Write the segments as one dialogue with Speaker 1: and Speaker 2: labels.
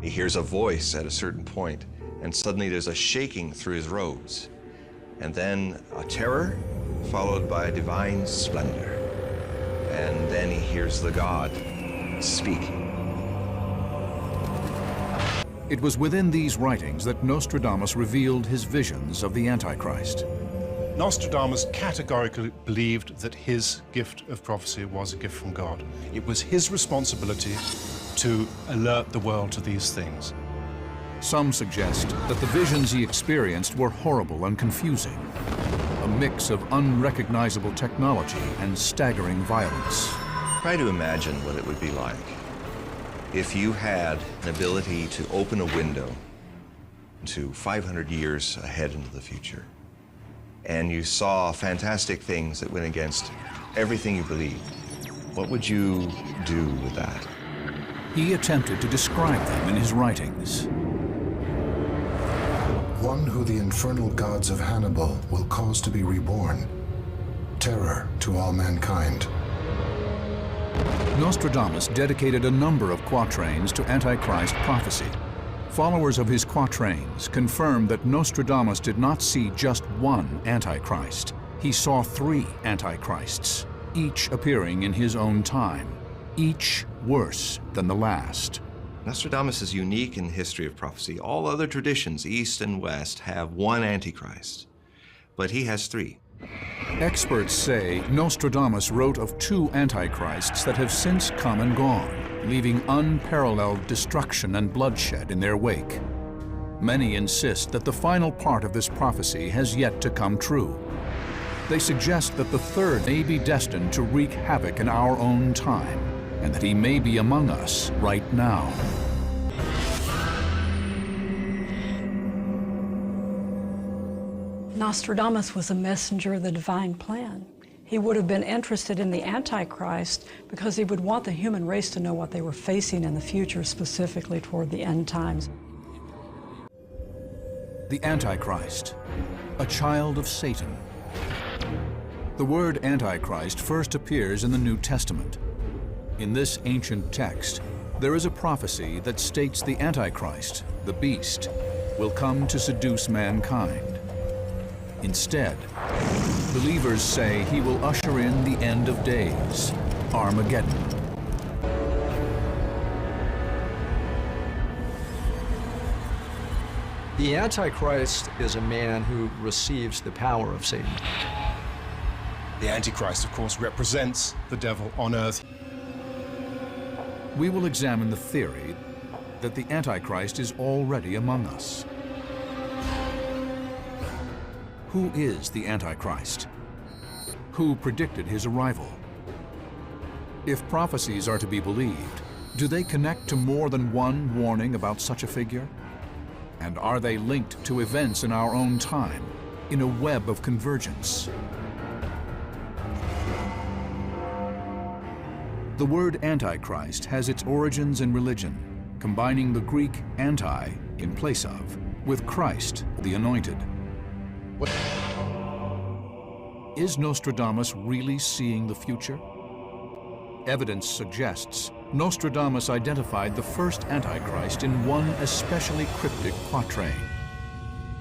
Speaker 1: He hears a voice at a certain point, and suddenly there's a shaking through his robes, and then a terror followed by a divine splendor. And then he hears the God speaking.
Speaker 2: It was within these writings that Nostradamus revealed his visions of the Antichrist.
Speaker 3: Nostradamus categorically believed that his gift of prophecy was a gift from God. It was his responsibility to alert the world to these things.
Speaker 2: Some suggest that the visions he experienced were horrible and confusing, a mix of unrecognizable technology and staggering violence.
Speaker 1: Try to imagine what it would be like if you had an ability to open a window to 500 years ahead into the future, and you saw fantastic things that went against everything you believed. What would you do with that?
Speaker 2: He attempted to describe them in his writings.
Speaker 4: One who the infernal gods of Hannibal will cause to be reborn, terror to all mankind.
Speaker 2: Nostradamus dedicated a number of quatrains to Antichrist prophecy. Followers of his quatrains confirm that Nostradamus did not see just one Antichrist. He saw 3 Antichrists, each appearing in his own time, each worse than the last.
Speaker 1: Nostradamus is unique in the history of prophecy. All other traditions, East and West, have one Antichrist, but he has 3.
Speaker 2: Experts say Nostradamus wrote of 2 Antichrists that have since come and gone, leaving unparalleled destruction and bloodshed in their wake. Many insist that the final part of this prophecy has yet to come true. They suggest that the 3rd may be destined to wreak havoc in our own time, and that he may be among us right now.
Speaker 5: Nostradamus was a messenger of the divine plan. He would have been interested in the Antichrist because he would want the human race to know what they were facing in the future, specifically toward the end times.
Speaker 2: The Antichrist, a child of Satan. The word Antichrist first appears in the New Testament. In this ancient text, there is a prophecy that states the Antichrist, the beast, will come to seduce mankind. Instead, believers say he will usher in the end of days, Armageddon.
Speaker 6: The Antichrist is a man who receives the power of Satan.
Speaker 3: The Antichrist, of course, represents the devil on earth.
Speaker 2: We will examine the theory that the Antichrist is already among us. Who is the Antichrist? Who predicted his arrival? If prophecies are to be believed, do they connect to more than one warning about such a figure? And are they linked to events in our own time, in a web of convergence? The word Antichrist has its origins in religion, combining the Greek anti, in place of, with Christ, the Anointed. Is Nostradamus really seeing the future? Evidence suggests Nostradamus identified the first Antichrist in one especially cryptic quatrain.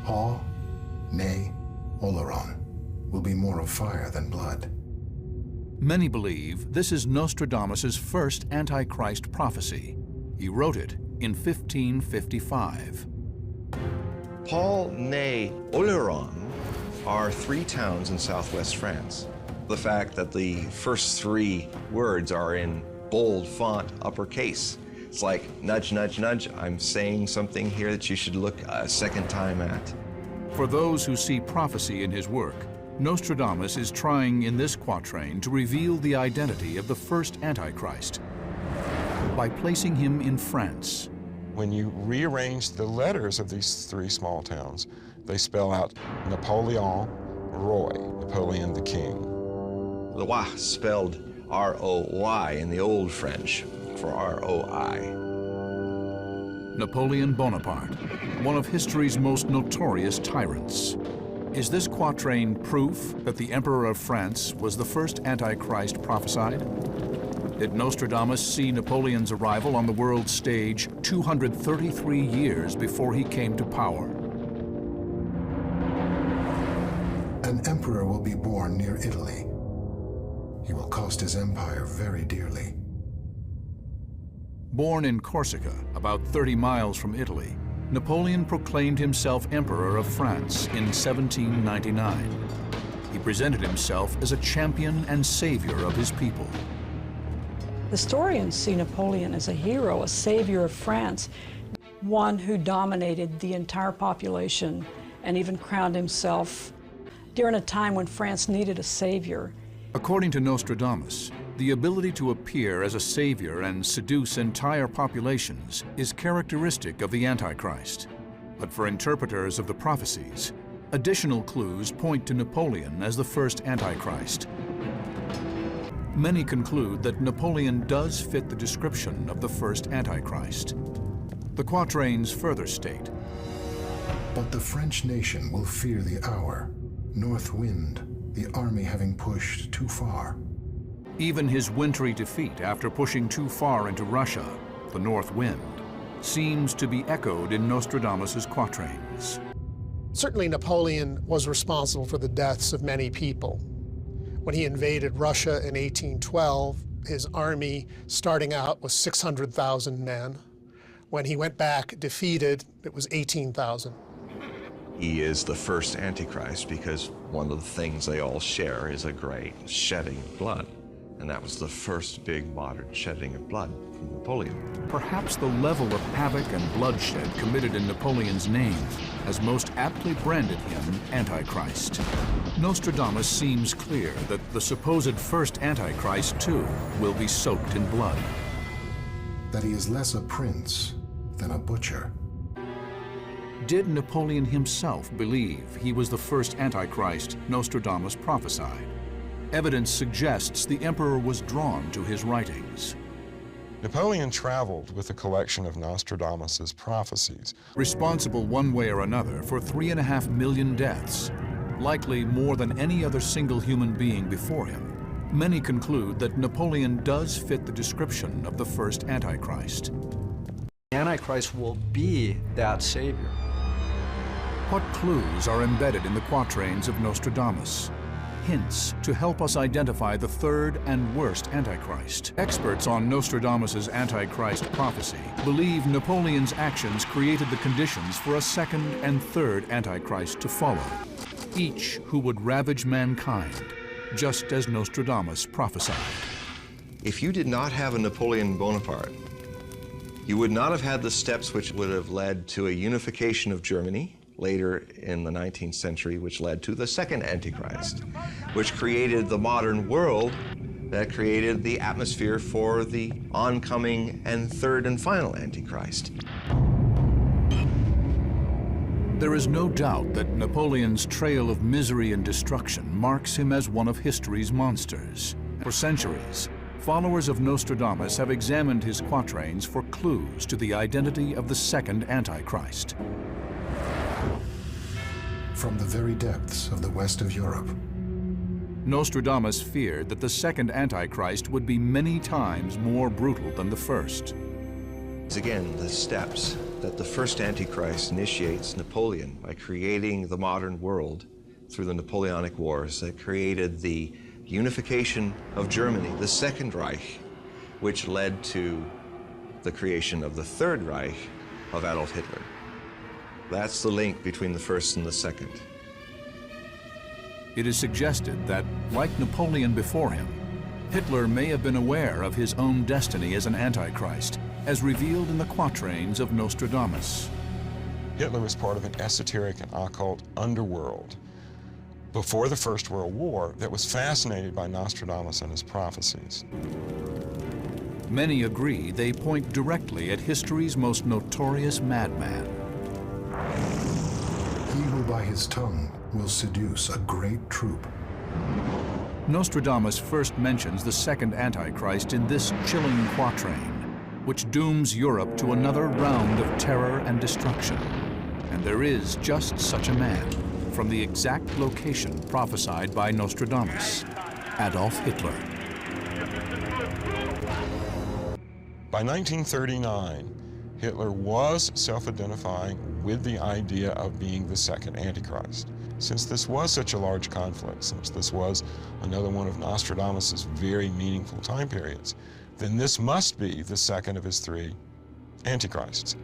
Speaker 4: Ha, ne, oleron will be more of fire than blood.
Speaker 2: Many believe this is Nostradamus's first Antichrist prophecy. He wrote it in 1555.
Speaker 1: Paul, Ne, Oleron are 3 towns in southwest France. The fact that the first 3 words are in bold font, uppercase. It's like, nudge, nudge, nudge, I'm saying something here that you should look a second time at.
Speaker 2: For those who see prophecy in his work, Nostradamus is trying in this quatrain to reveal the identity of the first Antichrist by placing him in France.
Speaker 7: When you rearrange the letters of these 3 small towns, they spell out Napoleon Roy, Napoleon the King.
Speaker 1: The Wa spelled R-O-Y in the Old French for R-O-I.
Speaker 2: Napoleon Bonaparte, one of history's most notorious tyrants. Is this quatrain proof that the Emperor of France was the first Antichrist prophesied? did Nostradamus see Napoleon's arrival on the world stage 233 years before he came to power.
Speaker 4: An emperor will be born near Italy. He will cost his empire very dearly.
Speaker 2: Born in Corsica, about 30 miles from Italy, Napoleon proclaimed himself Emperor of France in 1799. He presented himself as a champion and savior of his people.
Speaker 5: Historians see Napoleon as a hero, a savior of France, one who dominated the entire population and even crowned himself during a time when France needed a savior.
Speaker 2: According to Nostradamus, the ability to appear as a savior and seduce entire populations is characteristic of the Antichrist. But for interpreters of the prophecies, additional clues point to Napoleon as the first Antichrist. Many conclude that Napoleon does fit the description of the first Antichrist. The quatrains further state,
Speaker 4: But the French nation will fear the hour, north wind, the army having pushed too far.
Speaker 2: Even his wintry defeat after pushing too far into Russia, the north wind, seems to be echoed in Nostradamus's quatrains.
Speaker 8: Certainly Napoleon was responsible for the deaths of many people. When he invaded Russia in 1812, his army starting out was 600,000 men. When he went back defeated, it was 18,000.
Speaker 1: He is the first Antichrist because one of the things they all share is a great shedding of blood. And that was the first big modern shedding of blood from Napoleon.
Speaker 2: Perhaps the level of havoc and bloodshed committed in Napoleon's name has most aptly branded him Antichrist. Nostradamus seems clear that the supposed first Antichrist, too, will be soaked in blood.
Speaker 4: That he is less a prince than a butcher.
Speaker 2: Did Napoleon himself believe he was the first Antichrist Nostradamus prophesied? Evidence suggests the emperor was drawn to his writings.
Speaker 7: Napoleon traveled with a collection of Nostradamus's prophecies.
Speaker 2: Responsible one way or another for 3.5 million deaths, likely more than any other single human being before him, many conclude that Napoleon does fit the description of the first Antichrist.
Speaker 6: Antichrist will be that savior.
Speaker 2: What clues are embedded in the quatrains of Nostradamus? Hints to help us identify the third and worst Antichrist. Experts on Nostradamus's Antichrist prophecy believe Napoleon's actions created the conditions for a second and third Antichrist to follow, each who would ravage mankind, just as Nostradamus prophesied.
Speaker 1: If you did not have a Napoleon Bonaparte, you would not have had the steps which would have led to a unification of Germany later in the 19th century, which led to the second Antichrist, which created the modern world that created the atmosphere for the oncoming and third and final Antichrist.
Speaker 2: There is no doubt that Napoleon's trail of misery and destruction marks him as one of history's monsters. For centuries, followers of Nostradamus have examined his quatrains for clues to the identity of the second Antichrist.
Speaker 4: From the very depths of the west of Europe,
Speaker 2: Nostradamus feared that the second Antichrist would be many times more brutal than the first.
Speaker 1: Again, the steps that the first Antichrist initiates Napoleon by creating the modern world through the Napoleonic Wars that created the unification of Germany, the Second Reich, which led to the creation of the Third Reich of Adolf Hitler. That's the link between the first and the second.
Speaker 2: It is suggested that, like Napoleon before him, Hitler may have been aware of his own destiny as an Antichrist, as revealed in the quatrains of Nostradamus.
Speaker 7: Hitler was part of an esoteric and occult underworld before the First World War that was fascinated by Nostradamus and his prophecies.
Speaker 2: Many agree they point directly at history's most notorious madman.
Speaker 4: he who by his tongue will seduce a great troop.
Speaker 2: Nostradamus first mentions the second Antichrist in this chilling quatrain, which dooms Europe to another round of terror and destruction. And there is just such a man, from the exact location prophesied by Nostradamus, Adolf Hitler.
Speaker 7: By 1939, Hitler was self-identifying with the idea of being the second Antichrist. Since this was such a large conflict, since this was another one of Nostradamus' very meaningful time periods, then this must be the second of his three Antichrists.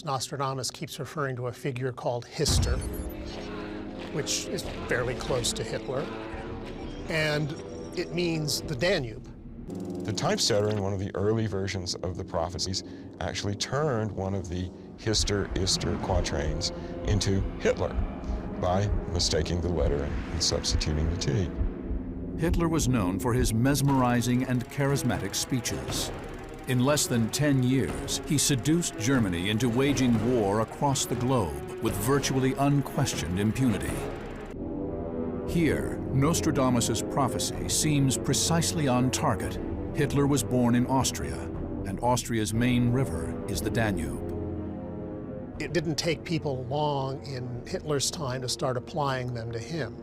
Speaker 8: Nostradamus keeps referring to a figure called Hister, which is fairly close to Hitler, and it means the Danube.
Speaker 7: The typesetter in one of the early versions of the prophecies actually turned one of the Hister-Ister quatrains into Hitler by mistaking the letter and substituting the T.
Speaker 2: Hitler was known for his mesmerizing and charismatic speeches. In less than 10 years, he seduced Germany into waging war across the globe with virtually unquestioned impunity. Here, Nostradamus' prophecy seems precisely on target. Hitler was born in Austria, and Austria's main river is the Danube.
Speaker 8: It didn't take people long in Hitler's time to start applying them to him.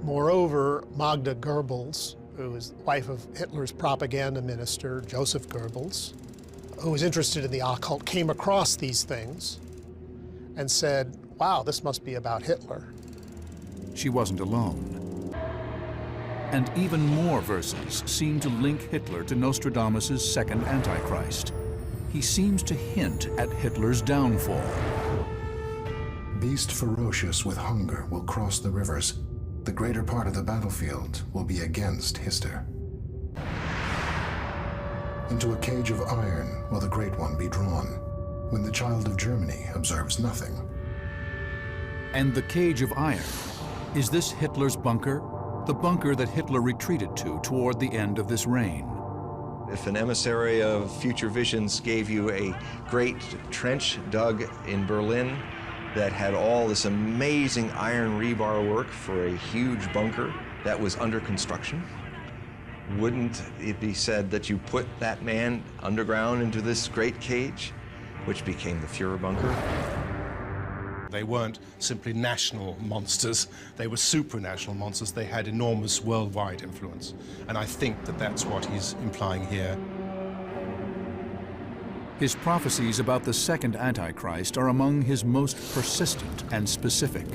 Speaker 8: Moreover, Magda Goebbels, who was the wife of Hitler's propaganda minister, Joseph Goebbels, who was interested in the occult, came across these things and said, wow, this must be about Hitler.
Speaker 2: She wasn't alone. And even more verses seem to link Hitler to Nostradamus' second Antichrist. He seems to hint at Hitler's downfall.
Speaker 4: Beast ferocious with hunger will cross the rivers. The greater part of the battlefield will be against Hister. Into a cage of iron will the Great One be drawn, when the child of Germany observes nothing.
Speaker 2: And the cage of iron, is this Hitler's bunker? The bunker that Hitler retreated to toward the end of this reign.
Speaker 1: If an emissary of future visions gave you a great trench dug in Berlin that had all this amazing iron rebar work for a huge bunker that was under construction, wouldn't it be said that you put that man underground into this great cage, which became the Fuhrer bunker?
Speaker 3: They weren't simply national monsters, they were supranational monsters. They had enormous worldwide influence. And I think that that's what he's implying here.
Speaker 2: His prophecies about the second Antichrist are among his most persistent and specific.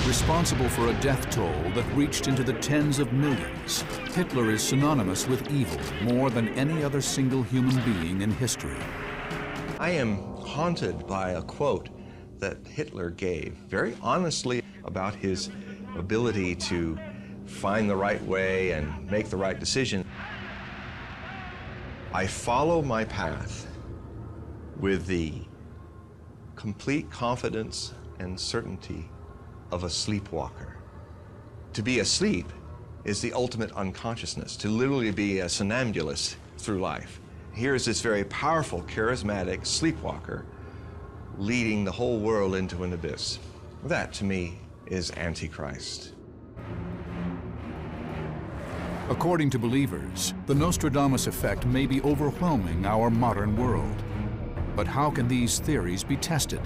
Speaker 2: Responsible for a death toll that reached into the tens of millions, Hitler is synonymous with evil more than any other single human being in history.
Speaker 1: I am haunted by a quote that Hitler gave very honestly about his ability to find the right way and make the right decision. I follow my path with the complete confidence and certainty of a sleepwalker. To be asleep is the ultimate unconsciousness, to literally be a somnambulist through life. Here's this very powerful, charismatic sleepwalker leading the whole world into an abyss. That, to me, is Antichrist.
Speaker 2: According to believers, the Nostradamus effect may be overwhelming our modern world. But how can these theories be tested?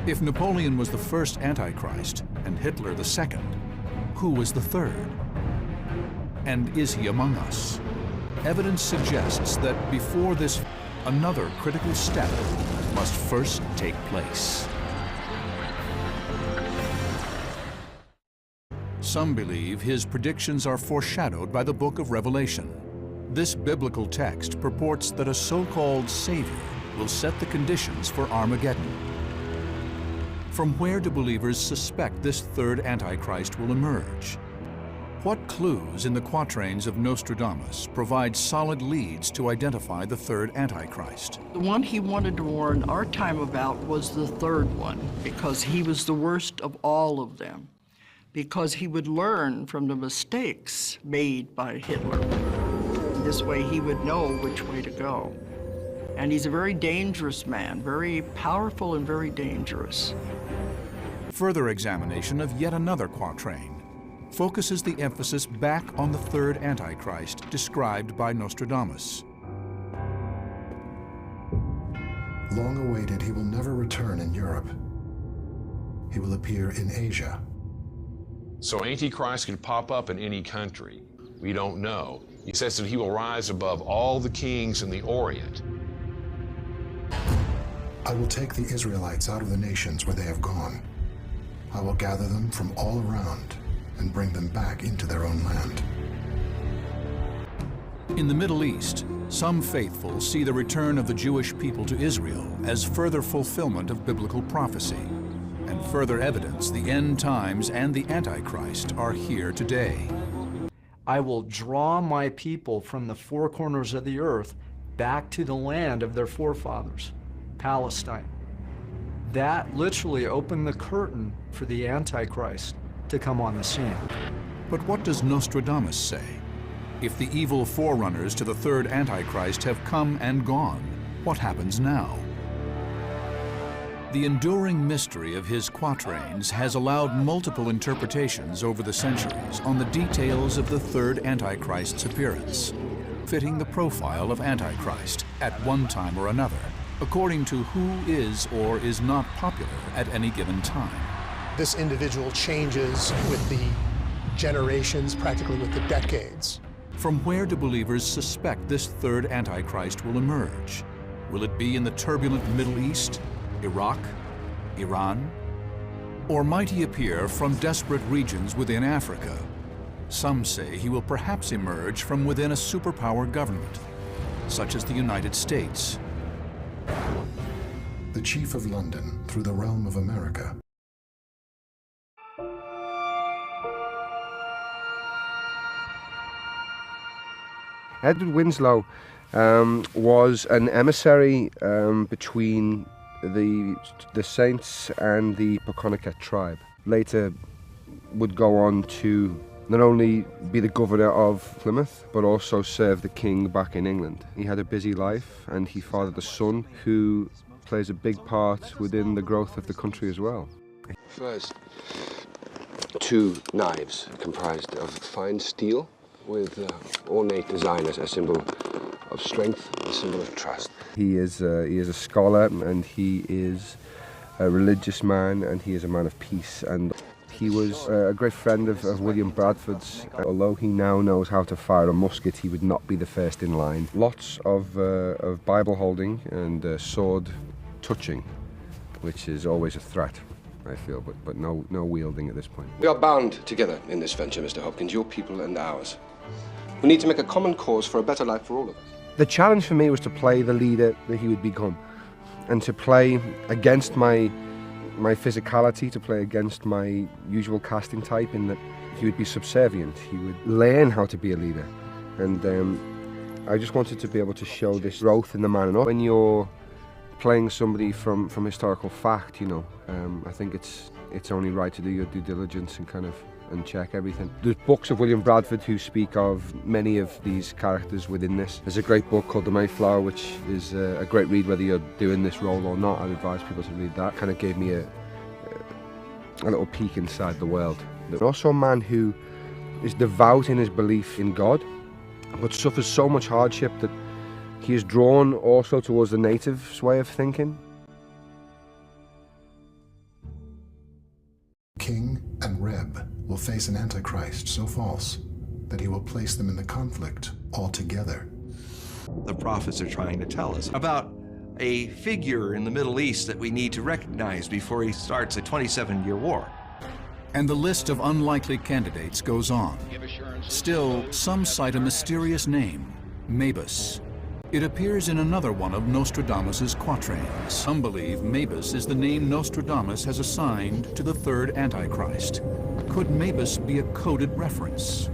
Speaker 2: If Napoleon was the first Antichrist and Hitler the second, who was the third? And is he among us? Evidence suggests that before this, another critical step must first take place. Some believe his predictions are foreshadowed by the book of Revelation. This biblical text purports that a so-called Savior will set the conditions for Armageddon. From where do believers suspect this third Antichrist will emerge? What clues in the quatrains of Nostradamus provide solid leads to identify the third Antichrist?
Speaker 9: The one he wanted to warn our time about was the third one, because he was the worst of all of them, because he would learn from the mistakes made by Hitler. This way he would know which way to go. And he's a very dangerous man, very powerful and very dangerous.
Speaker 2: Further examination of yet another quatrain focuses the emphasis back on the third Antichrist described by Nostradamus.
Speaker 4: Long awaited, he will never return in Europe. He will appear in Asia.
Speaker 10: So Antichrist can pop up in any country. We don't know. He says that he will rise above all the kings in the Orient.
Speaker 4: I will take the Israelites out of the nations where they have gone. I will gather them from all around and bring them back into their own land.
Speaker 2: In the Middle East, some faithful see the return of the Jewish people to Israel as further fulfillment of biblical prophecy, and further evidence the end times and the Antichrist are here today.
Speaker 6: I will draw my people from the four corners of the earth back to the land of their forefathers, Palestine. That literally opened the curtain for the Antichrist to come on the scene.
Speaker 2: But what does Nostradamus say? If the evil forerunners to the third Antichrist have come and gone, what happens now? The enduring mystery of his quatrains has allowed multiple interpretations over the centuries on the details of the third Antichrist's appearance, fitting the profile of Antichrist at one time or another, according to who is or is not popular at any given time.
Speaker 8: This individual changes with the generations, practically with the decades.
Speaker 2: From where do believers suspect this third Antichrist will emerge? Will it be in the turbulent Middle East, Iraq, Iran? Or might he appear from desperate regions within Africa? Some say he will perhaps emerge from within a superpower government, such as the United States.
Speaker 4: The Chief of London through the realm of America.
Speaker 11: Edward Winslow was an emissary between the Saints and the Pocahontas tribe. Later would go on to not only be the governor of Plymouth, but also serve the king back in England. He had a busy life, and he fathered a son who plays a big part within the growth of the country as well.
Speaker 12: First, two knives comprised of fine steel with ornate design as a symbol of strength, a symbol of trust.
Speaker 11: He is a scholar, and he is a religious man, and he is a man of peace. And he was a great friend of William Bradford's. Although he now knows how to fire a musket, he would not be the first in line. Lots of Bible holding and sword touching, which is always a threat, I feel, but no wielding at this point.
Speaker 12: We are bound together in this venture, Mr. Hopkins, your people and ours. We need to make a common cause for a better life for all of us.
Speaker 11: The challenge for me was to play the leader that he would become, and to play against my physicality, to play against my usual casting type, in that he would be subservient. He would learn how to be a leader, and I just wanted to be able to show this growth in the man. And when you're playing somebody from historical fact, you know, I think it's only right to do your due diligence and check everything. There's books of William Bradford who speak of many of these characters within this. There's a great book called The Mayflower, which is a great read whether you're doing this role or not. I'd advise people to read that. Kind of gave me a little peek inside the world. Also a man who is devout in his belief in God, but suffers so much hardship that he is drawn also towards the natives' way of thinking.
Speaker 4: King and Reb will face an Antichrist so false that he will place them in the conflict altogether.
Speaker 1: The prophets are trying to tell us about a figure in the Middle East that we need to recognize before he starts a 27-year war.
Speaker 2: And the list of unlikely candidates goes on. Still, some cite a mysterious name, Mabus. It appears in another one of Nostradamus's quatrains. Some believe Mabus is the name Nostradamus has assigned to the third Antichrist. Could Mabus be a coded reference?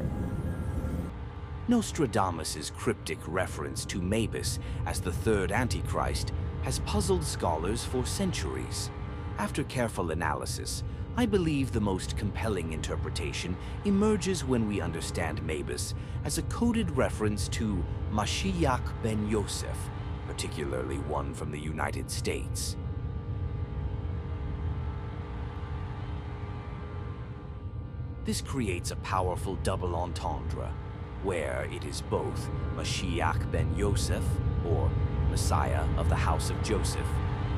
Speaker 13: Nostradamus's cryptic reference to Mabus as the third Antichrist has puzzled scholars for centuries. After careful analysis, I believe the most compelling interpretation emerges when we understand Mabus as a coded reference to Moshiach ben Yosef, particularly one from the United States. This creates a powerful double entendre, where it is both Moshiach ben Yosef, or Messiah of the House of Joseph,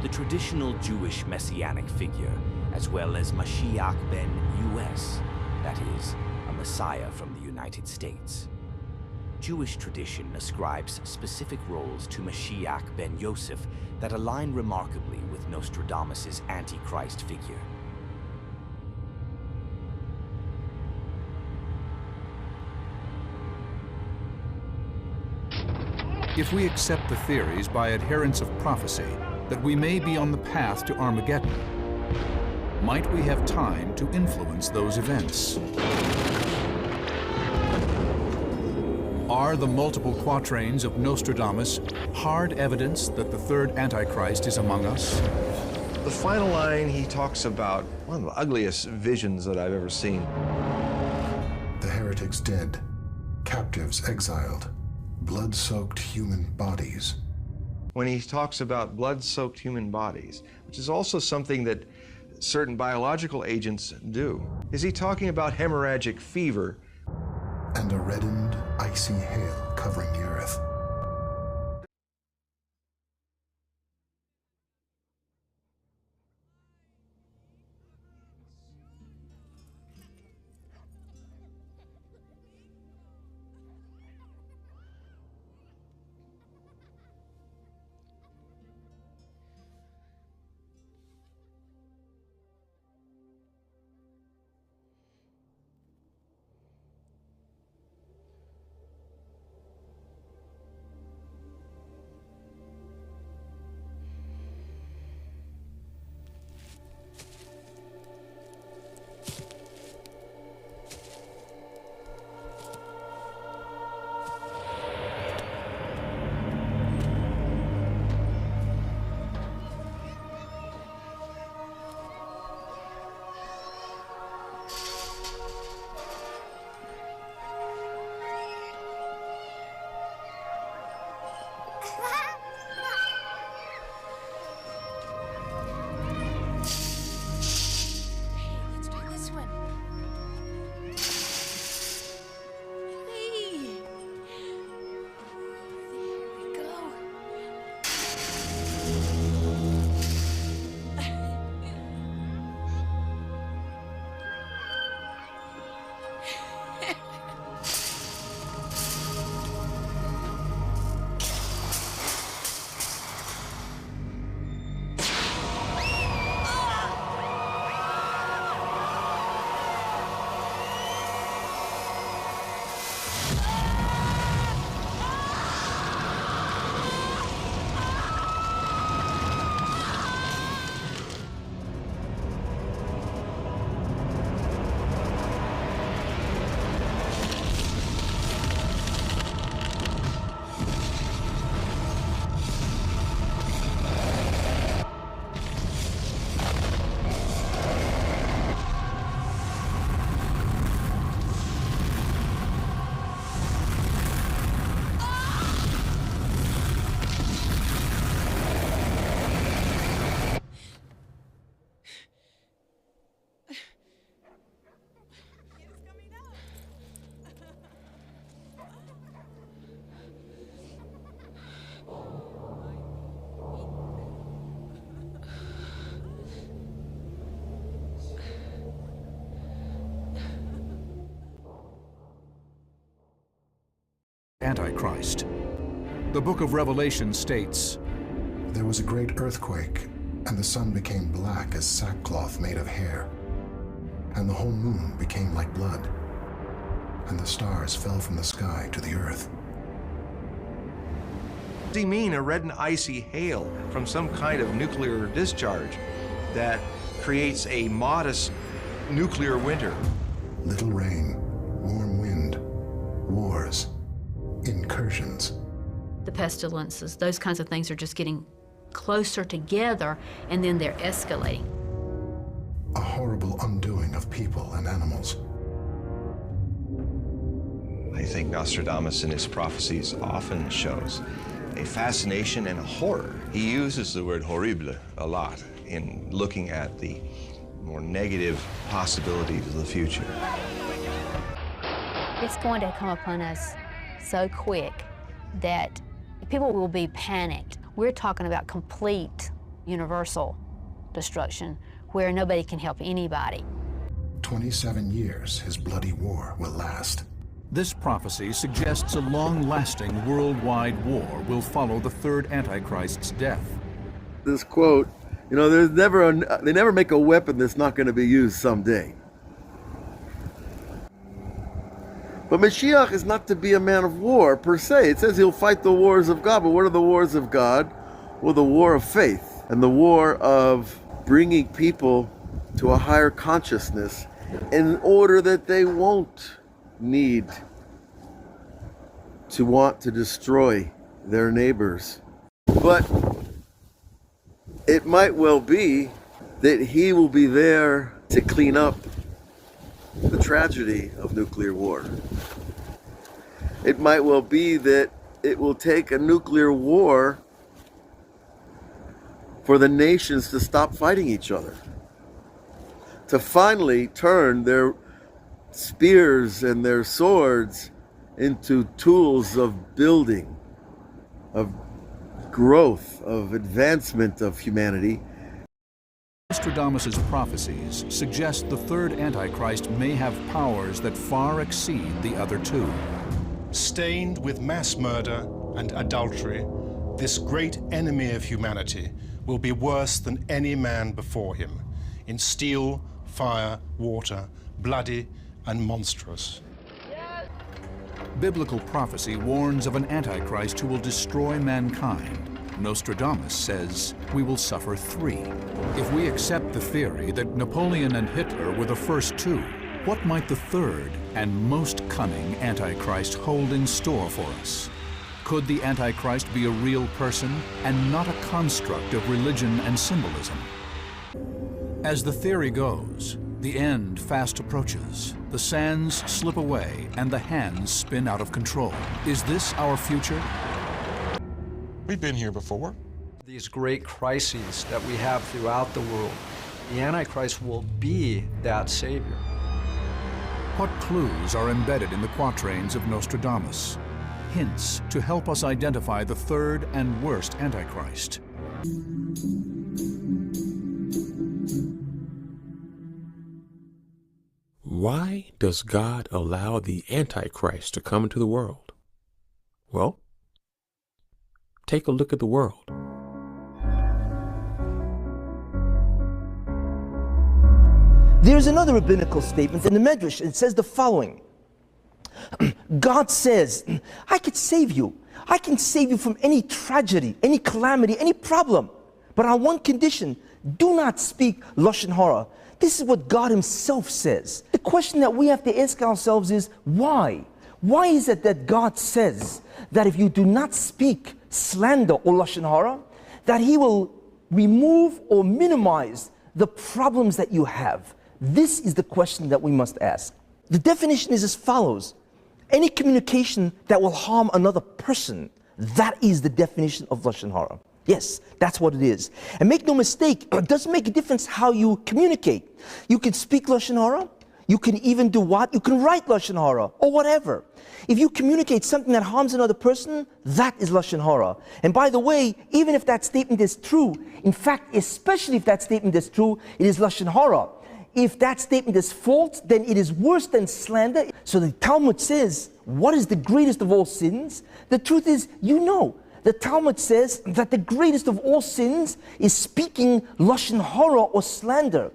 Speaker 13: the traditional Jewish messianic figure, as well as Moshiach ben US, that is, a Messiah from the United States. Jewish tradition ascribes specific roles to Moshiach ben Yosef that align remarkably with Nostradamus' Antichrist figure.
Speaker 2: If we accept the theories by adherents of prophecy that we may be on the path to Armageddon, might we have time to influence those events? Are the multiple quatrains of Nostradamus hard evidence that the third Antichrist is among us?
Speaker 1: The final line, he talks about one of the ugliest visions that I've ever seen.
Speaker 4: The heretics dead, captives exiled, blood-soaked human bodies.
Speaker 1: When he talks about blood-soaked human bodies, which is also something that certain biological agents do, is he talking about hemorrhagic fever?
Speaker 4: And a reddened, icy hail covering the earth.
Speaker 2: Antichrist. The book of Revelation states,
Speaker 4: There was a great earthquake, and the sun became black as sackcloth made of hair, and the whole moon became like blood, and the stars fell from the sky to the earth.
Speaker 1: What does he mean, a red and icy hail from some kind of nuclear discharge that creates a modest nuclear winter?
Speaker 4: Little rain, warm wind, wars, incursions.
Speaker 14: The pestilences, those kinds of things are just getting closer together, and then they're escalating.
Speaker 4: A horrible undoing of people and animals.
Speaker 1: I think Nostradamus in his prophecies often shows a fascination and a horror. He uses the word horrible a lot in looking at the more negative possibilities of the future.
Speaker 14: It's going to come upon us so quick that people will be panicked. We're talking about complete universal destruction where nobody can help anybody.
Speaker 4: 27 years his bloody war will last.
Speaker 2: This prophecy suggests a long-lasting worldwide war will follow the third Antichrist's death.
Speaker 15: This quote, you know, they never make a weapon that's not going to be used someday. But Moshiach is not to be a man of war per se. It says he'll fight the wars of God. But what are the wars of God? Well, the war of faith and the war of bringing people to a higher consciousness in order that they won't need to want to destroy their neighbors. But it might well be that he will be there to clean up the tragedy of nuclear war. It might well be that it will take a nuclear war for the nations to stop fighting each other, to finally turn their spears and their swords into tools of building, of growth, of advancement of humanity.
Speaker 2: Nostradamus' prophecies suggest the third Antichrist may have powers that far exceed the other two.
Speaker 3: Stained with mass murder and adultery, this great enemy of humanity will be worse than any man before him, in steel, fire, water, bloody and monstrous.
Speaker 2: Biblical prophecy warns of an Antichrist who will destroy mankind. Nostradamus says we will suffer 3. If we accept the theory that Napoleon and Hitler were the first 2, what might the third and most cunning Antichrist hold in store for us? Could the Antichrist be a real person and not a construct of religion and symbolism? As the theory goes, the end fast approaches. The sands slip away and the hands spin out of control. Is this our future?
Speaker 7: We've been here before.
Speaker 6: These great crises that we have throughout the world, the Antichrist will be that savior.
Speaker 2: What clues are embedded in the quatrains of Nostradamus? Hints to help us identify the third and worst Antichrist.
Speaker 16: Why does God allow the Antichrist to come into the world? Well, take a look at the world.
Speaker 17: There's another rabbinical statement in the Medrash. It says the following. God says, I could save you. I can save you from any tragedy, any calamity, any problem. But on one condition, do not speak Lashon Hara. This is what God himself says. The question that we have to ask ourselves is, why? Why is it that God says that if you do not speak slander or Lashon Hara, that he will remove or minimize the problems that you have? This is the question that we must ask. The definition is as follows. Any communication that will harm another person, that is the definition of Lashon Hara. Yes, that's what it is. And make no mistake, it doesn't make a difference how you communicate. You can speak Lashon Hara, you can even do what? You can write Lashon Hara, or whatever. If you communicate something that harms another person, that is Lashon Hara. And by the way, even if that statement is true, in fact, especially if that statement is true, it is Lashon Hara. If that statement is false, then it is worse than slander. So the Talmud says, what is the greatest of all sins? The truth is, you know, the Talmud says that the greatest of all sins is speaking Lashon Hara or slander.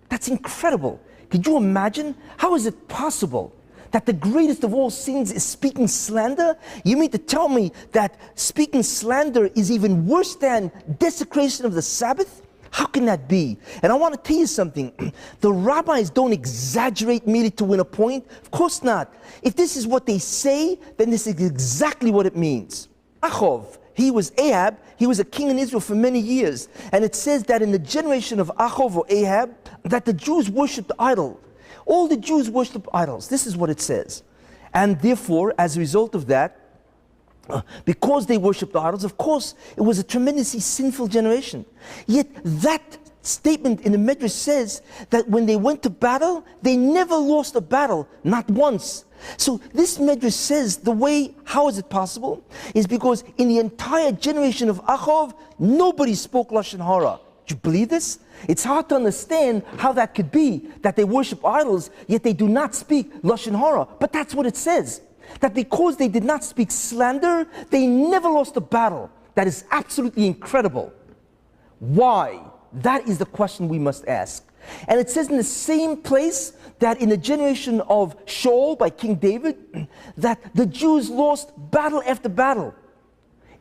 Speaker 17: That's incredible. Could you imagine? How is it possible that the greatest of all sins is speaking slander? You mean to tell me that speaking slander is even worse than desecration of the Sabbath? How can that be? And I want to tell you something. The rabbis don't exaggerate merely to win a point. Of course not. If this is what they say, then this is exactly what it means. Achov, he was Ahab, he was a king in Israel for many years. And it says that in the generation of Achov or Ahab, that the Jews worshipped idol. All the Jews worshipped idols. This is what it says. And therefore, as a result of that, because they worshipped idols, of course, it was a tremendously sinful generation. Yet that statement in the Medrash says that when they went to battle, they never lost a battle, not once. So this Medrash says the way, how is it possible? Is because in the entire generation of Achov, nobody spoke Lashon Hara. Do you believe this? It's hard to understand how that could be, that they worship idols, yet they do not speak Lashon Hara. But that's what it says. That because they did not speak slander, they never lost a battle. That is absolutely incredible. Why? That is the question we must ask. And it says in the same place that in the generation of Shaul by King David, that the Jews lost battle after battle.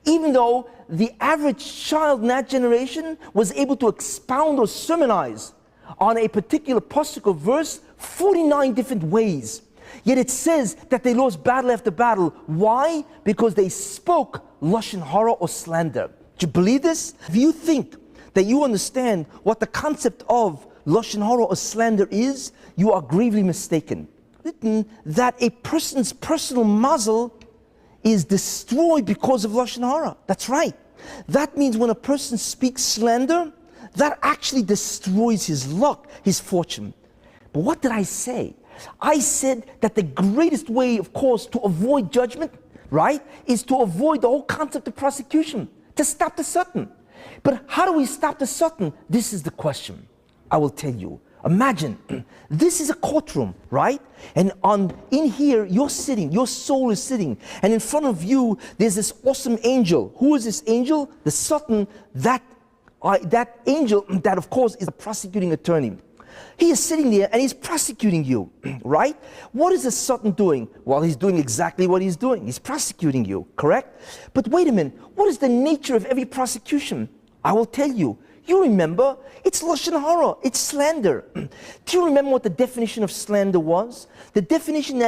Speaker 17: Even though the average child in that generation was able to expound or sermonize on a particular pasuk or verse 49 different ways. Yet it says that they lost battle after battle. Why? Because they spoke Lashon Hara or slander. Do you believe this? If you think that you understand what the concept of Lashon Hara or slander is, you are gravely mistaken. That a person's personal mazel is destroyed because of Lashon Hara. That's right. That means when a person speaks slander, that actually destroys his luck, his fortune. But what did I say? I said that the greatest way, of course, to avoid judgment, right, is to avoid the whole concept of prosecution, to stop the Satan. But how do we stop the Satan? This is the question. I will tell you. Imagine, this is a courtroom, right? And in here, you're sitting, your soul is sitting, and in front of you, there's this awesome angel. Who is this angel? The Satan, that angel, that of course is a prosecuting attorney. He is sitting there and he's prosecuting you, right? What is the Satan doing? Well, he's doing exactly what he's doing. He's prosecuting you, correct? But wait a minute, what is the nature of every prosecution? I will tell you. You remember, it's Lashon Hara, it's slander. Do you remember what the definition of slander was? The definition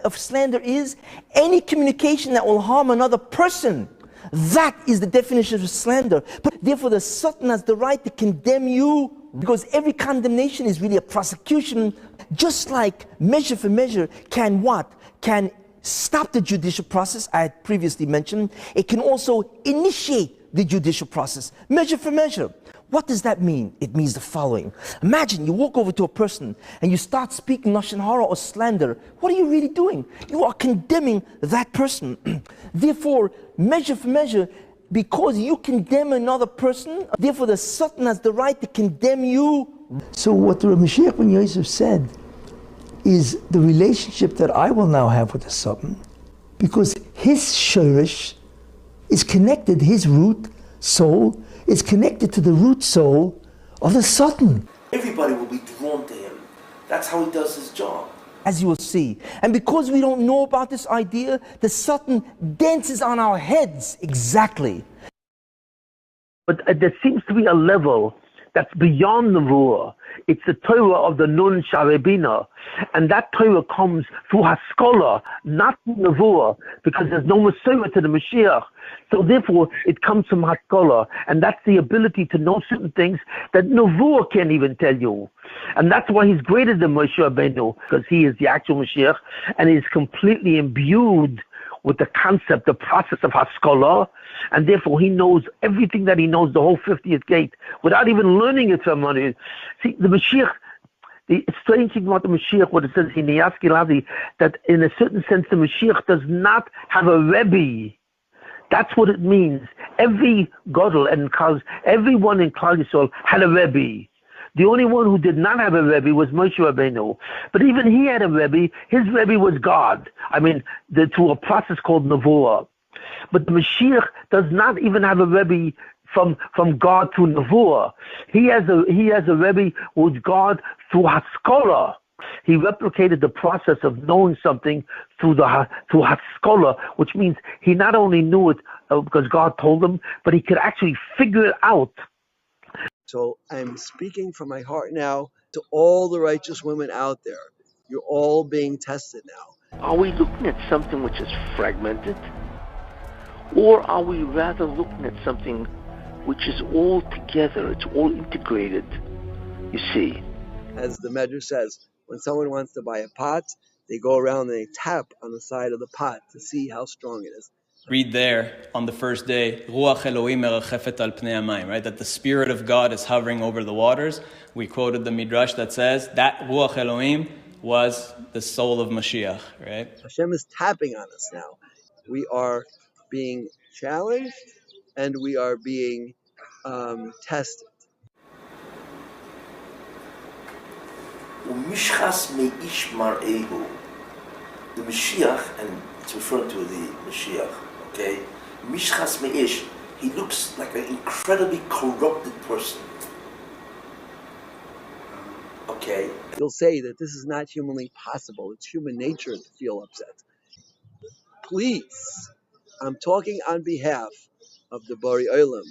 Speaker 17: of slander is any communication that will harm another person. That is the definition of slander. But therefore the Satan has the right to condemn you, because every condemnation is really a prosecution. Just like measure for measure can what? Can stop the judicial process, I had previously mentioned. It can also initiate the judicial process. Measure for measure. What does that mean? It means the following. Imagine you walk over to a person and you start speaking Lashon Hara or slander. What are you really doing? You are condemning that person. Therefore, measure for measure, because you condemn another person, therefore the Satan has the right to condemn you.
Speaker 18: So what the Moshiach ben Yosef said is the relationship that I will now have with the Satan, because his shorish is connected, his root soul is connected to the root soul of the Satan.
Speaker 17: Everybody will be drawn to him. That's how he does his job. As you will see. And because we don't know about this idea, the Satan dances on our heads. Exactly.
Speaker 19: But there seems to be a level that's beyond Nevuah. It's the Torah of the Nun Sharebina. And that Torah comes through Haskalah, not Nevuah, because there's no Messiah to the Mashiach. So therefore, it comes from Haskalah. And that's the ability to know certain things that Nevuah can't even tell you. And that's why he's greater than Moshe Rabbeinu, because he is the actual Mashiach, and he's completely imbued with the concept, the process of Haskalah, and therefore he knows everything that he knows, the whole 50th gate, without even learning it from others. See, the Mashiach, the strange thing about the Mashiach, what it says in the Yaskilazi, that in a certain sense the Mashiach does not have a Rebbe. That's what it means. Every Gadol and everyone in Klal Yisrael had a Rebbe. The only one who did not have a Rebbe was Moshe Rabbeinu. But even he had a Rebbe. His Rebbe was God. I mean, through a process called Nevuah. But the Mashiach does not even have a Rebbe from God to Nevuah. He has a Rebbe with God through Haskalah. He replicated the process of knowing something through Haskalah, which means he not only knew it because God told him, but he could actually figure it out.
Speaker 20: So I'm speaking from my heart now to all the righteous women out there. You're all being tested now.
Speaker 19: Are we looking at something which is fragmented? Or are we rather looking at something which is all together, it's all integrated? You see.
Speaker 20: As the Medrash says, when someone wants to buy a pot, they go around and they tap on the side of the pot to see how strong it is.
Speaker 21: Read there on the first day, Ruach Elohim merachefet al pnei hamayim, right? That the Spirit of God is hovering over the waters. We quoted the Midrash that says that Ruach Elohim was the soul of Mashiach, right?
Speaker 20: Hashem is tapping on us now. We are being challenged and we are being tested.
Speaker 17: Umishchas meish mar'ehu. The Mashiach, and it's referring to the Mashiach, okay? Mishchas meish, he looks like an incredibly corrupted person. Okay.
Speaker 20: You'll say that this is not humanly possible. It's human nature to feel upset. Please, I'm talking on behalf of the Bari Olam.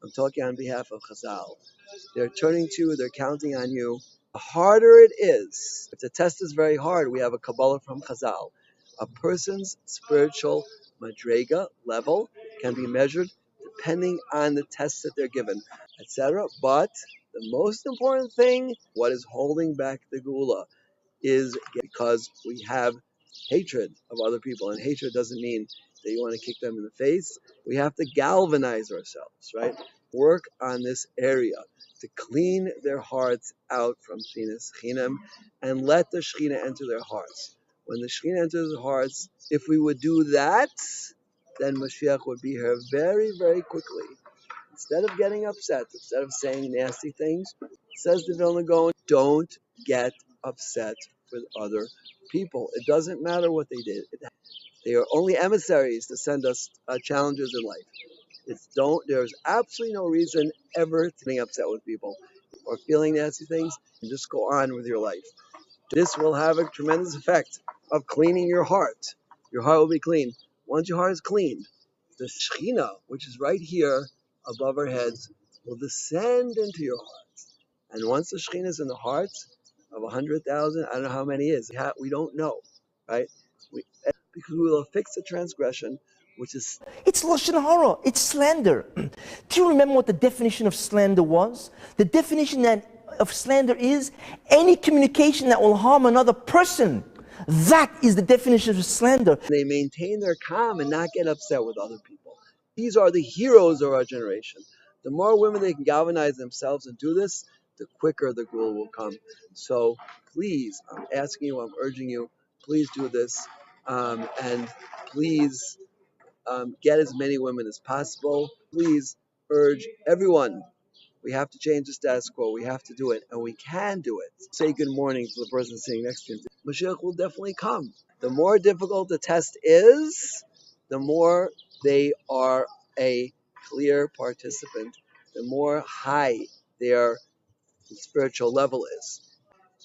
Speaker 20: I'm talking on behalf of Chazal. They're turning to you, they're counting on you. The harder it is, if the test is very hard, we have a Kabbalah from Chazal. A person's spiritual madrega level can be measured depending on the tests that they're given, etc. But the most important thing, what is holding back the Geula, is because we have hatred of other people. And hatred doesn't mean that you want to kick them in the face. We have to galvanize ourselves, right? Work on this area to clean their hearts out from Shchinas Chinam and let the Shechina enter their hearts. When the Shechina enters their hearts, if we would do that, then Mashiach would be here very, very quickly. Instead of getting upset, instead of saying nasty things, says the Vilna Gaon, don't get upset with other people. It doesn't matter what they did. They are only emissaries to send us challenges in life. There's absolutely no reason ever to be upset with people or feeling nasty things, and just go on with your life. This will have a tremendous effect of cleaning your heart. Your heart will be clean. Once your heart is clean, the Shechina, which is right here above our heads, will descend into your hearts. And once the Shechina is in the hearts of 100,000, I don't know how many it is. We don't know, right? Because we will fix the transgression, which is...
Speaker 17: It's Lashon Hara, it's slander. Do you remember what the definition of slander was? The definition of slander is any communication that will harm another person. That is the definition of slander.
Speaker 20: They maintain their calm and not get upset with other people. These are the heroes of our generation. The more women they can galvanize themselves and do this, the quicker the Geula will come. So please, I'm asking you, I'm urging you, please do this. And please get as many women as possible. Please urge everyone. We have to change the status quo. We have to do it, and we can do it. Say good morning to the person sitting next to you. Mashiach will definitely come. The more difficult the test is, the more they are a clear participant, the more high their spiritual level is.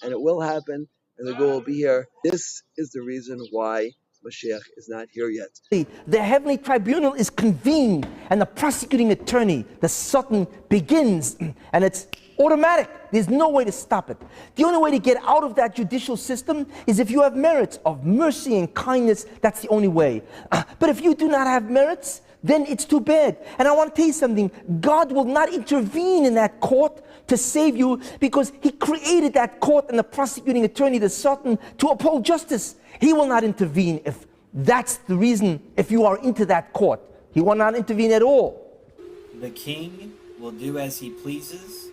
Speaker 20: And it will happen, and the Geula will be here. This is the reason why Moshiach is not here yet.
Speaker 17: The heavenly tribunal is convened, and the prosecuting attorney, the Sultan, begins, and it's automatic. There's no way to stop it. The only way to get out of that judicial system is if you have merits of mercy and kindness. That's the only way. But if you do not have merits, then it's too bad. And I want to tell you something. God will not intervene in that court to save you, because He created that court and the prosecuting attorney, the Sultan, to uphold justice. He will not intervene if that's the reason. If you are into that court, He will not intervene at all.
Speaker 5: The king will do as he pleases.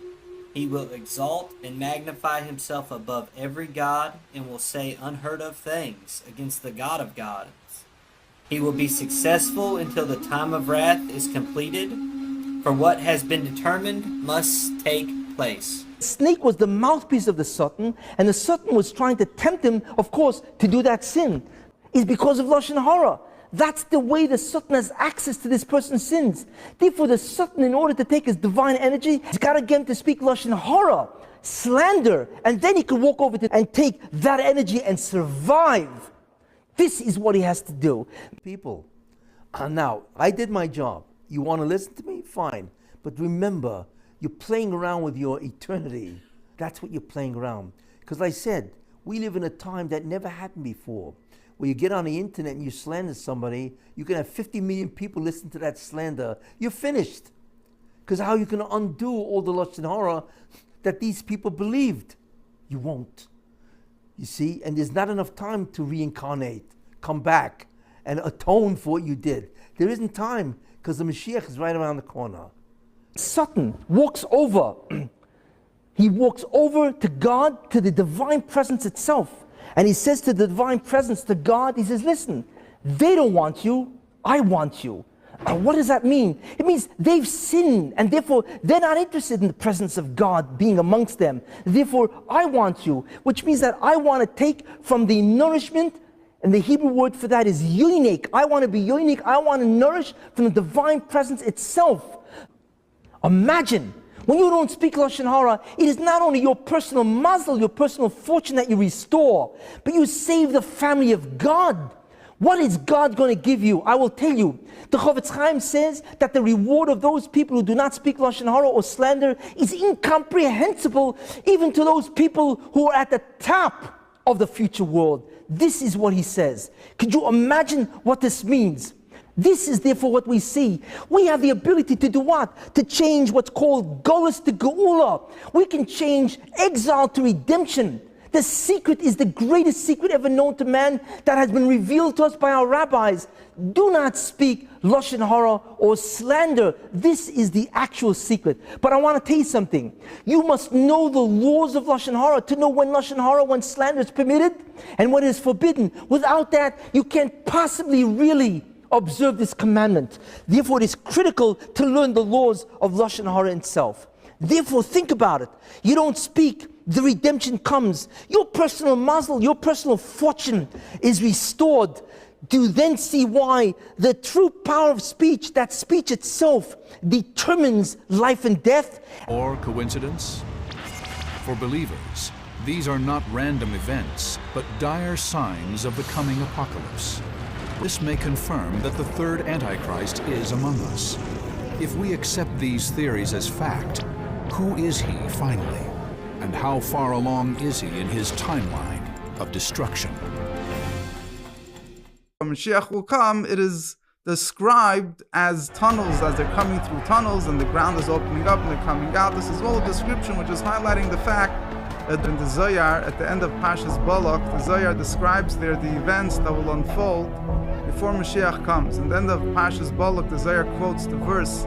Speaker 5: He will exalt and magnify himself above every god, and will say unheard of things against the God of gods. He will be successful until the time of wrath is completed, for what has been determined must take place.
Speaker 17: The snake was the mouthpiece of the Sultan, and the Sultan was trying to tempt him, of course, to do that sin. It's because of Lashon Hara. That's the way the Sultan has access to this person's sins. Therefore, the Sultan, in order to take his divine energy, he's got to get him to speak Lashon Hara, slander, and then he can walk over to and take that energy and survive. This is what he has to do. People, now, I did my job. You want to listen to me? Fine. But remember, you're playing around with your eternity. That's what you're playing around. Because like I said, we live in a time that never happened before. Where you get on the internet and you slander somebody, you can have 50 million people listen to that slander. You're finished. Because how are you going to undo all the Lashon Hara that these people believed? You won't. You see? And there's not enough time to reincarnate, come back, and atone for what you did. There isn't time, because the Mashiach is right around the corner. Satan walks over. He walks over to God, to the divine presence itself. And he says to the divine presence, to God, he says, listen, they don't want you, I want you. What does that mean? It means they've sinned, and therefore they're not interested in the presence of God being amongst them. Therefore, I want you, which means that I want to take from the nourishment, and the Hebrew word for that is yonik. I want to be yonik. I want to nourish from the divine presence itself. Imagine, when you don't speak Lashon Hara, it is not only your personal mazel, your personal fortune that you restore, but you save the family of God. What is God going to give you? I will tell you. The Chofetz Chaim says that the reward of those people who do not speak Lashon Hara or slander is incomprehensible even to those people who are at the top of the future world. This is what he says. Could you imagine what this means? This is therefore what we see. We have the ability to do what? To change what's called Golus to Geula. We can change exile to redemption. The secret is the greatest secret ever known to man that has been revealed to us by our rabbis. Do not speak Lashon Hara or slander. This is the actual secret. But I want to tell you something. You must know the laws of Lashon Hara to know when Lashon Hara, when slander is permitted and when it is forbidden. Without that, you can't possibly really observe this commandment. Therefore, it is critical to learn the laws of Lashon Hara itself. Therefore, think about it. You don't speak, the redemption comes. Your personal mazel, your personal fortune is restored. Do you then see why the true power of speech, that speech itself, determines life and death?
Speaker 2: Or coincidence? For believers, these are not random events, but dire signs of the coming apocalypse. This may confirm that the third Antichrist is among us. If we accept these theories as fact, who is he finally? And how far along is he in his timeline of destruction?
Speaker 9: When Mashiach will come, it is described as tunnels, as they're coming through tunnels and the ground is opening up and they're coming out. This is all a description which is highlighting the fact that in the Zohar, at the end of Pashas Balak, the Zohar describes there the events that will unfold before Mashiach comes. In the end of Pashas Balak, the Zohar quotes the verse,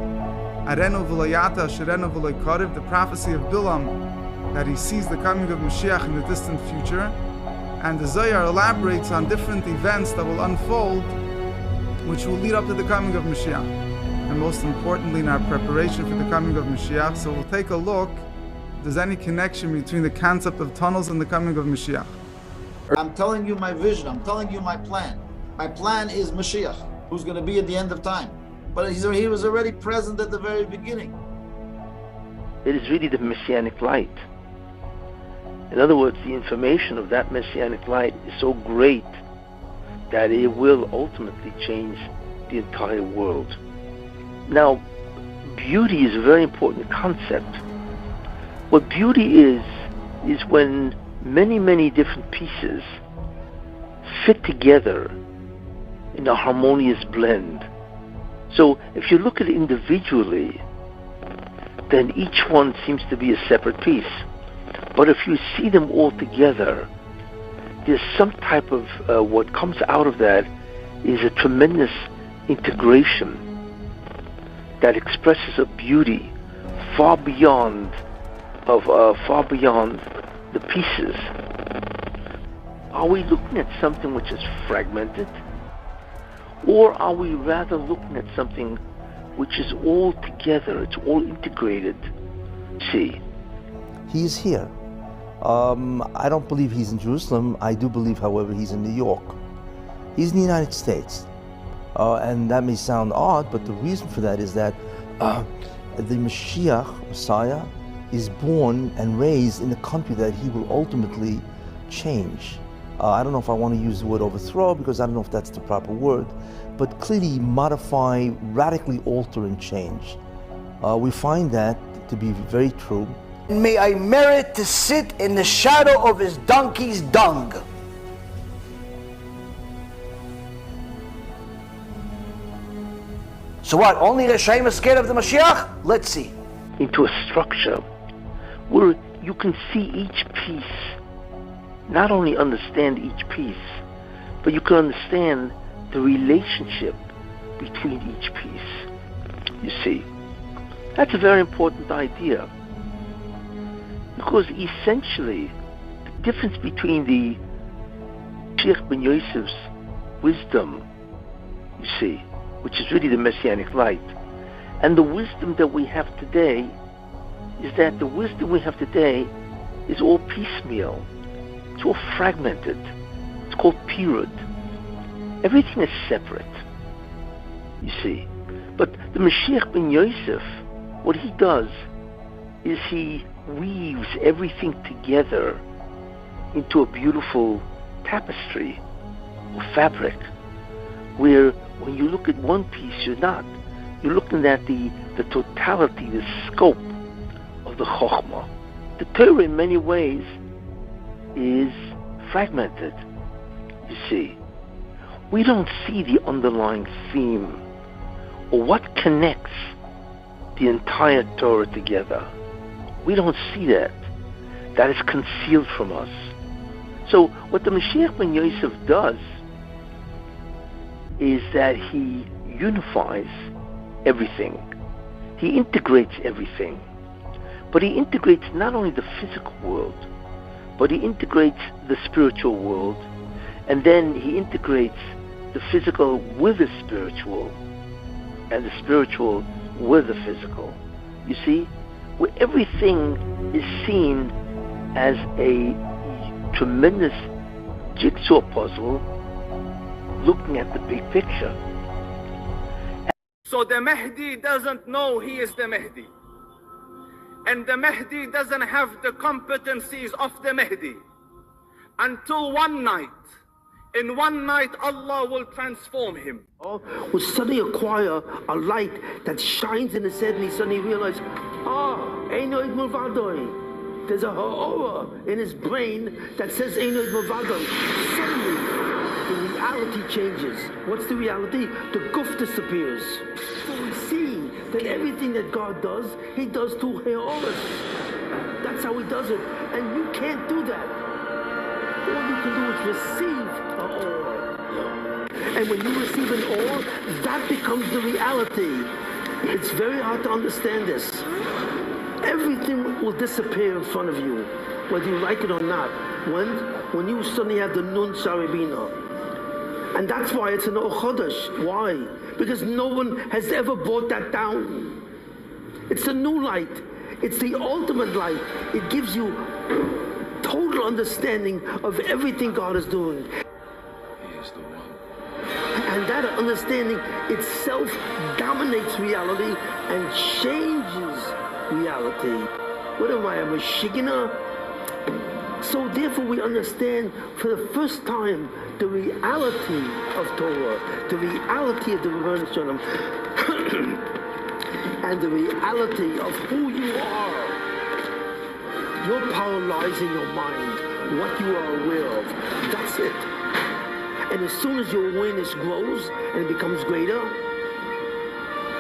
Speaker 9: Arenu v'layata, Sherenu v'laykarev, the prophecy of Bilam, that he sees the coming of Mashiach in the distant future. And the Zohar elaborates on different events that will unfold, which will lead up to the coming of Mashiach. And most importantly, in our preparation for the coming of Mashiach, so we'll take a look if there's any connection between the concept of tunnels and the coming of Mashiach.
Speaker 22: I'm telling you my vision, I'm telling you my plan. My plan is Mashiach, who's going to be at the end of time. But he was already present at the very beginning.
Speaker 19: It is really the Messianic light. In other words, the information of that Messianic light is so great that it will ultimately change the entire world. Now, beauty is a very important concept. What beauty is when many, many different pieces fit together in a harmonious blend. So if you look at it individually, then each one seems to be a separate piece. But if you see them all together, there's some type of, what comes out of that is a tremendous integration that expresses a beauty far beyond the pieces. Are we looking at something which is fragmented? Or are we rather looking at something which is all together, it's all integrated? See?
Speaker 17: He is here. I don't believe he's in Jerusalem. I do believe, however, he's in New York. He's in the United States. And that may sound odd, but the reason for that is that the Mashiach, Messiah, is born and raised in a country that he will ultimately change. I don't know if I want to use the word overthrow, because I don't know if that's the proper word, but clearly modify, radically alter and change. We find that to be very true.
Speaker 23: May I merit to sit in the shadow of his donkey's dung. So what, only Reshaim is scared of the Mashiach? Let's see.
Speaker 19: Into a structure where you can see each piece, not only understand each piece, but you can understand the relationship between each piece. You see, that's a very important idea. Because essentially, the difference between the Sheikh ben Yosef's wisdom, you see,
Speaker 17: which is really the Messianic light. And the wisdom that we have today is that the wisdom we have today is all piecemeal. It's all fragmented. It's called Pirud. Everything is separate, you see. But the Mashiach ben Yosef, what he does is he weaves everything together into a beautiful tapestry or fabric, where when you look at one piece, you're looking at the totality, the scope of the Chokhmah. The Torah in many ways is fragmented, you see. We don't see the underlying theme or what connects the entire Torah together. We don't see that. That is concealed from us. So what the Mashiach ben Yosef does is that he unifies everything. He integrates everything. But he integrates not only the physical world, but he integrates the spiritual world, and then he integrates the physical with the spiritual, and the spiritual with the physical. You see, where everything is seen as a tremendous jigsaw puzzle looking at the big picture.
Speaker 8: So the Mahdi doesn't know he is the Mahdi. And the Mahdi doesn't have the competencies of the Mahdi. Until one night, in one night Allah will transform him.
Speaker 17: Will suddenly acquire a light that shines in his head, and he suddenly realizes, Einoid Muvadoi. There's a ha'ora in his brain that says Einoid Muvadoi. Suddenly, the reality changes. What's the reality? The guf disappears. So we see that everything that God does, he does through ha'oras. That's how he does it. And you can't do that. All you can do is receive an awe. And when you receive an awe, that becomes the reality. It's very hard to understand this. Everything will disappear in front of you, whether you like it or not. When you suddenly have the Nun Sarabina. And that's why it's an Or Chodesh. Why? Because no one has ever brought that down. It's a new light. It's the ultimate light. It gives you total understanding of everything God is doing.
Speaker 10: He is the one.
Speaker 17: And that understanding itself dominates reality and changes reality. What am I, a Mashigina? So therefore we understand for the first time the reality of Torah, the reality of the Rebbeinu Shalom, and the reality of who you are. Your power lies in your mind, what you are aware of. That's it. And as soon as your awareness grows and becomes greater,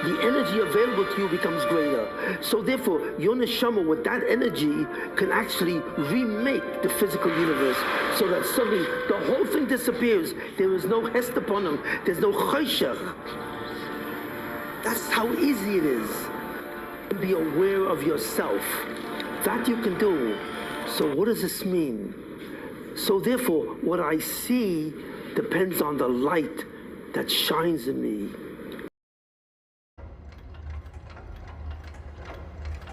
Speaker 17: the energy available to you becomes greater. So therefore, your neshama with that energy can actually remake the physical universe, so that suddenly the whole thing disappears. There is no hestaponim. There's no chayshach. That's how easy it is. Be aware of yourself. That you can do. So what does this mean? So therefore, what I see depends on the light that shines in me.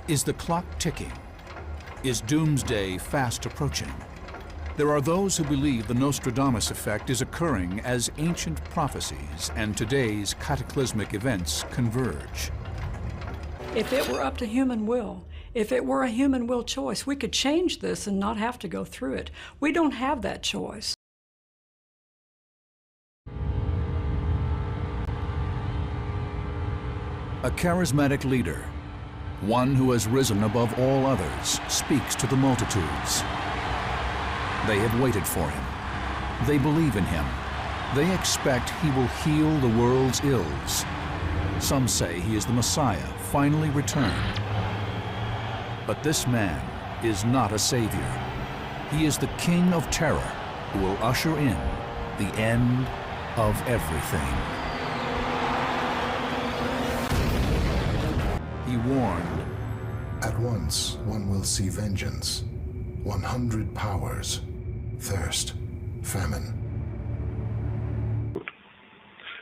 Speaker 2: Is the clock ticking? Is doomsday fast approaching? There are those who believe the Nostradamus effect is occurring as ancient prophecies and today's cataclysmic events converge.
Speaker 12: If it were up to human will, if it were a human will choice, we could change this and not have to go through it. We don't have that choice.
Speaker 2: A charismatic leader, one who has risen above all others, speaks to the multitudes. They have waited for him. They believe in him. They expect he will heal the world's ills. Some say he is the Messiah, finally returned. But this man is not a savior. He is the King of Terror who will usher in the end of everything. He warned,
Speaker 4: "At once one will see vengeance, 100 powers, thirst, famine."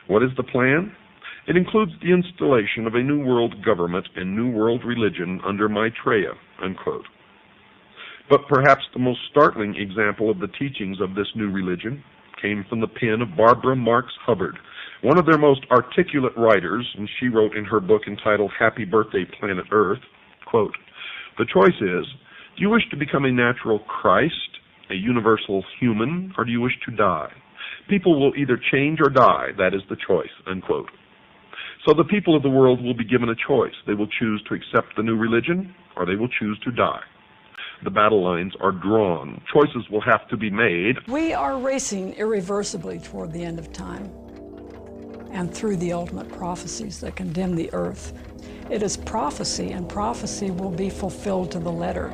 Speaker 24: What is the plan?
Speaker 1: It includes the installation of a new world government and new world religion under Maitreya, unquote. But perhaps the most startling example of the teachings of this new religion came from the pen of Barbara Marx Hubbard, one of their most articulate writers, and she wrote in her book entitled Happy Birthday, Planet Earth, quote, "The choice is, do you wish to become a natural Christ, a universal human, or do you wish to die? People will either change or die, that is the choice," unquote. So the people of the world will be given a choice. They will choose to accept the new religion, or they will choose to die. The battle lines are drawn. Choices will have to be made.
Speaker 12: We are racing irreversibly toward the end of time and through the ultimate prophecies that condemn the earth. It is prophecy, and prophecy will be fulfilled to the letter.